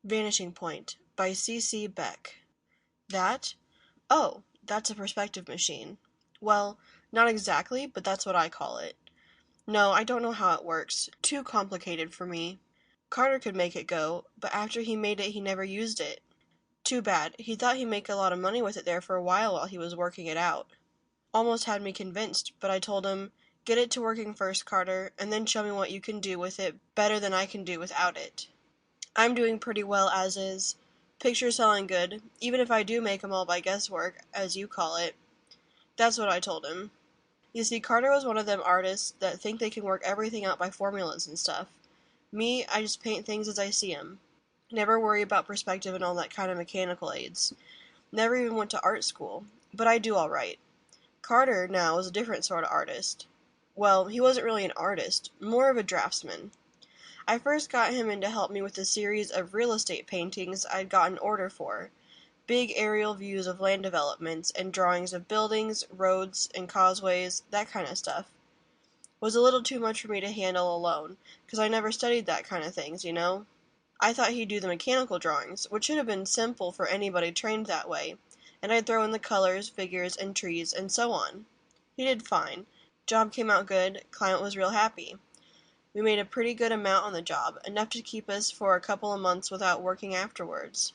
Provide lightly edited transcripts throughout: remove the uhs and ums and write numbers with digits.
Vanishing Point by C. Beck. That? Oh, that's a perspective machine. Well, not exactly, but that's what I call it. No, I don't know how it works. Too complicated for me. Carter could make it go, but after he made it, he never used it. Too bad. He thought he'd make a lot of money with it there for a while he was working it out. Almost had me convinced, but I told him, "Get it to working first, Carter, and then show me what you can do with it better than I can do without it. I'm doing pretty well as is. Pictures selling good, even if I do make 'em all by guesswork, as you call it." That's what I told him. You see, Carter was one of them artists that think they can work everything out by formulas and stuff. Me, I just paint things as I see 'em. Never worry about perspective and all that kind of mechanical aids. Never even went to art school. But I do all right. Carter, now, is a different sort of artist. Well, he wasn't really an artist, more of a draftsman. I first got him in to help me with a series of real estate paintings I'd got an order for. Big aerial views of land developments and drawings of buildings, roads, and causeways, that kind of stuff. Was a little too much for me to handle alone, 'cause I never studied that kind of things, you know? I thought he'd do the mechanical drawings, which should have been simple for anybody trained that way, and I'd throw in the colors, figures, and trees, and so on. He did fine. Job came out good, client was real happy. We made a pretty good amount on the job, enough to keep us for a couple of months without working afterwards.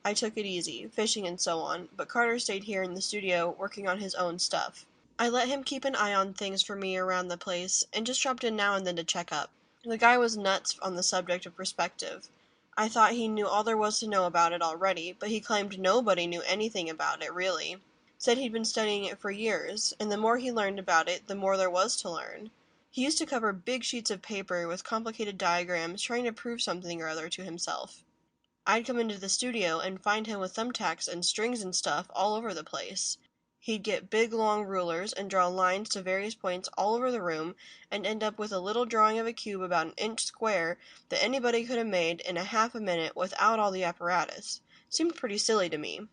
I took it easy, fishing and so on, but Carter stayed here in the studio working on his own stuff. I let him keep an eye on things for me around the place, and just dropped in now and then to check up. The guy was nuts on the subject of perspective. I thought he knew all there was to know about it already, but he claimed nobody knew anything about it, really. Said he'd been studying it for years, and the more he learned about it, the more there was to learn. He used to cover big sheets of paper with complicated diagrams trying to prove something or other to himself. I'd come into the studio and find him with thumbtacks and strings and stuff all over the place. He'd get big long rulers and draw lines to various points all over the room and end up with a little drawing of a cube about an inch square that anybody could have made in a half a minute without all the apparatus. Seemed pretty silly to me.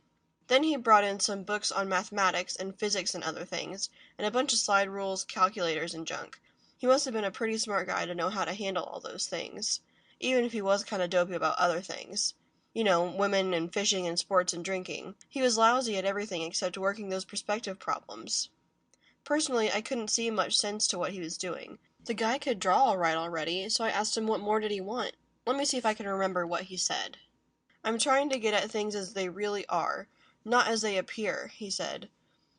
Then he brought in some books on mathematics and physics and other things, and a bunch of slide rules, calculators, and junk. He must have been a pretty smart guy to know how to handle all those things, even if he was kind of dopey about other things. You know, women and fishing and sports and drinking. He was lousy at everything except working those perspective problems. Personally, I couldn't see much sense to what he was doing. The guy could draw all right already, so I asked him what more did he want. Let me see if I can remember what he said. "I'm trying to get at things as they really are, not as they appear," he said.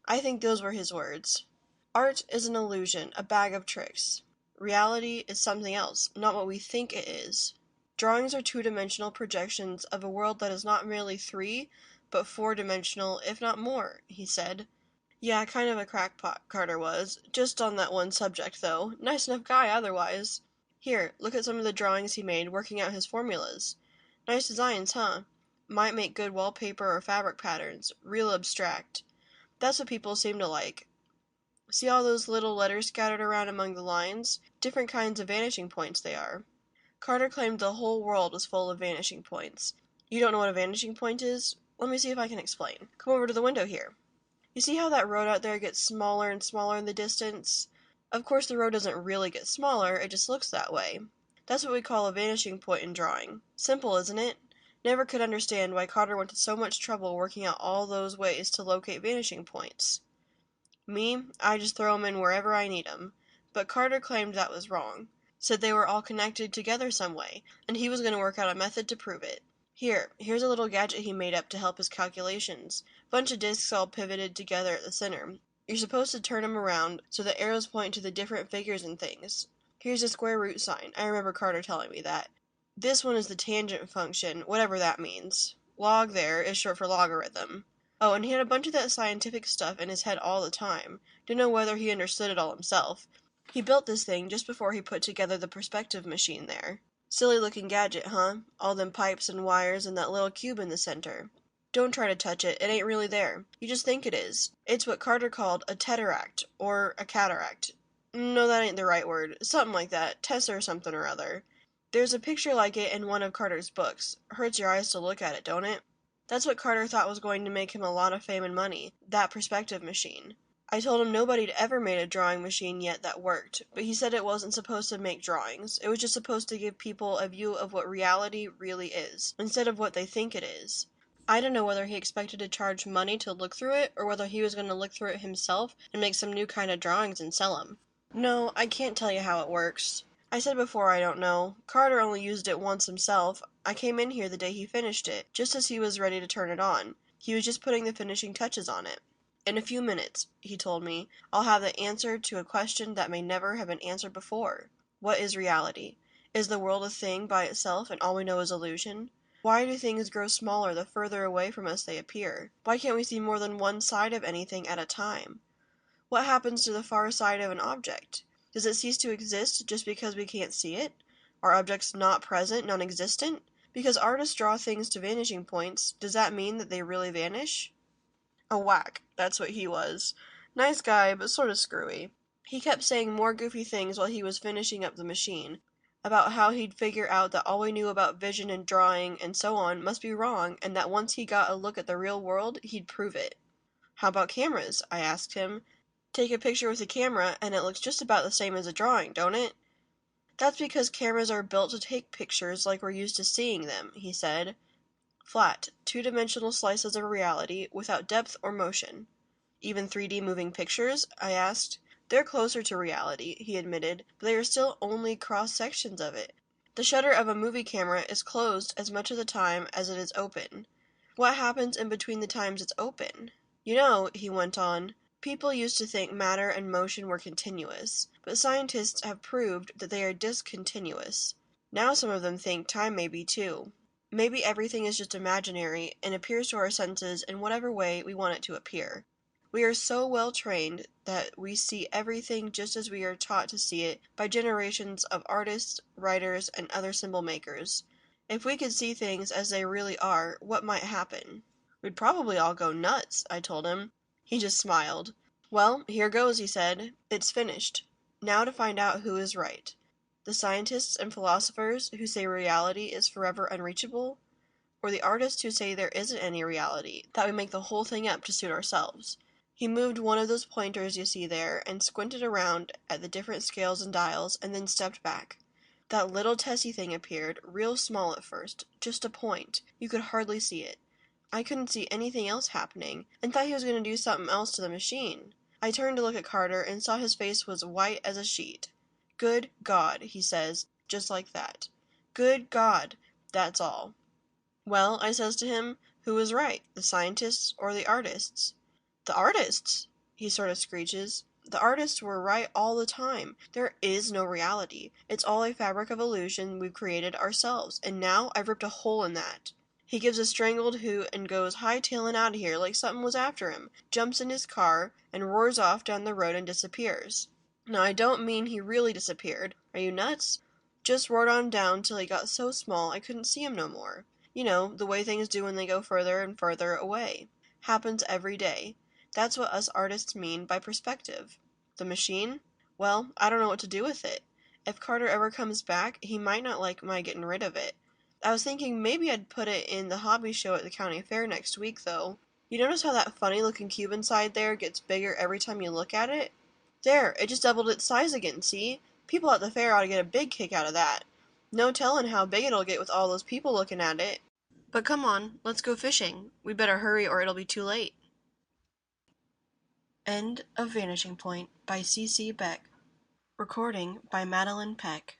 I think those were his words. Art is an illusion, a bag of tricks. Reality is something else, not what we think it is. Drawings are two-dimensional projections of a world that is not merely three, but four-dimensional, if not more, he said. Yeah, kind of a crackpot, Carter was. Just on that one subject, though. Nice enough guy otherwise. Here, look at some of the drawings he made working out his formulas. Nice designs, huh? Might make good wallpaper or fabric patterns. Real abstract. That's what people seem to like. See all those little letters scattered around among the lines? Different kinds of vanishing points they are. Carter claimed the whole world was full of vanishing points. You don't know what a vanishing point is? Let me see if I can explain. Come over to the window here. You see how that road out there gets smaller and smaller in the distance? Of course the road doesn't really get smaller, it just looks that way. That's what we call a vanishing point in drawing. Simple, isn't it? Never could understand why Carter went to so much trouble working out all those ways to locate vanishing points. Me, I just throw 'em in wherever I need 'em. But Carter claimed that was wrong. Said they were all connected together some way, and he was going to work out a method to prove it. Here's a little gadget he made up to help his calculations. Bunch of discs all pivoted together at the center. You're supposed to turn 'em around so the arrows point to the different figures and things. Here's a square root sign. I remember Carter telling me that. This one is the tangent function, whatever that means. Log there is short for logarithm. Oh, and he had a bunch of that scientific stuff in his head all the time. Didn't know whether he understood it all himself. He built this thing just before he put together the perspective machine there. Silly looking gadget, huh? All them pipes and wires and that little cube in the center. Don't try to touch it, it ain't really there. You just think it is. It's what Carter called a teteract, or a cataract. No, that ain't the right word. Something like that. Tessa or something or other. There's a picture like it in one of Carter's books. Hurts your eyes to look at it, don't it? That's what Carter thought was going to make him a lot of fame and money. That perspective machine. I told him nobody'd ever made a drawing machine yet that worked, but he said it wasn't supposed to make drawings. It was just supposed to give people a view of what reality really is, instead of what they think it is. I don't know whether he expected to charge money to look through it, or whether he was going to look through it himself and make some new kind of drawings and sell them. No, I can't tell you how it works. I said before I don't know. Carter only used it once himself. I came in here the day he finished it, just as he was ready to turn it on. He was just putting the finishing touches on it. In a few minutes, he told me, I'll have the answer to a question that may never have been answered before. What is reality? Is the world a thing by itself and all we know is illusion? Why do things grow smaller the further away from us they appear? Why can't we see more than one side of anything at a time? What happens to the far side of an object? Does it cease to exist just because we can't see it? Are objects not present, non-existent? Because artists draw things to vanishing points, does that mean that they really vanish? A whack, that's what he was. Nice guy, but sort of screwy. He kept saying more goofy things while he was finishing up the machine, about how he'd figure out that all we knew about vision and drawing and so on must be wrong, and that once he got a look at the real world, he'd prove it. How about cameras? I asked him. Take a picture with a camera, and it looks just about the same as a drawing, don't it? That's because cameras are built to take pictures like we're used to seeing them, he said. Flat, two-dimensional slices of reality, without depth or motion. Even 3D moving pictures? I asked. They're closer to reality, he admitted, but they are still only cross-sections of it. The shutter of a movie camera is closed as much of the time as it is open. What happens in between the times it's open? You know, he went on, people used to think matter and motion were continuous, but scientists have proved that they are discontinuous. Now some of them think time may be too. Maybe everything is just imaginary and appears to our senses in whatever way we want it to appear. We are so well trained that we see everything just as we are taught to see it by generations of artists, writers, and other symbol makers. If we could see things as they really are, what might happen? We'd probably all go nuts, I told him. He just smiled. Well, here goes, he said. It's finished. Now to find out who is right. The scientists and philosophers who say reality is forever unreachable, or the artists who say there isn't any reality, that we make the whole thing up to suit ourselves. He moved one of those pointers you see there and squinted around at the different scales and dials and then stepped back. That little Tessie thing appeared, real small at first, just a point. You could hardly see it. I couldn't see anything else happening, and thought he was going to do something else to the machine. I turned to look at Carter and saw his face was white as a sheet. Good God, he says, just like that. Good God, that's all. Well, I says to him, who was right, the scientists or the artists? The artists, he sort of screeches. The artists were right all the time. There is no reality. It's all a fabric of illusion we've created ourselves, and now I've ripped a hole in that. He gives a strangled hoot and goes hightailing out of here like something was after him, jumps in his car, and roars off down the road and disappears. Now, I don't mean he really disappeared. Are you nuts? Just roared on down till he got so small I couldn't see him no more. You know, the way things do when they go further and further away. Happens every day. That's what us artists mean by perspective. The machine? Well, I don't know what to do with it. If Carter ever comes back, he might not like my getting rid of it. I was thinking maybe I'd put it in the hobby show at the county fair next week, though. You notice how that funny-looking cube inside there gets bigger every time you look at it? There, it just doubled its size again, see? People at the fair ought to get a big kick out of that. No telling how big it'll get with all those people looking at it. But come on, let's go fishing. We'd better hurry or it'll be too late. End of Vanishing Point by C.C. Beck. Recording by Madeline Peck.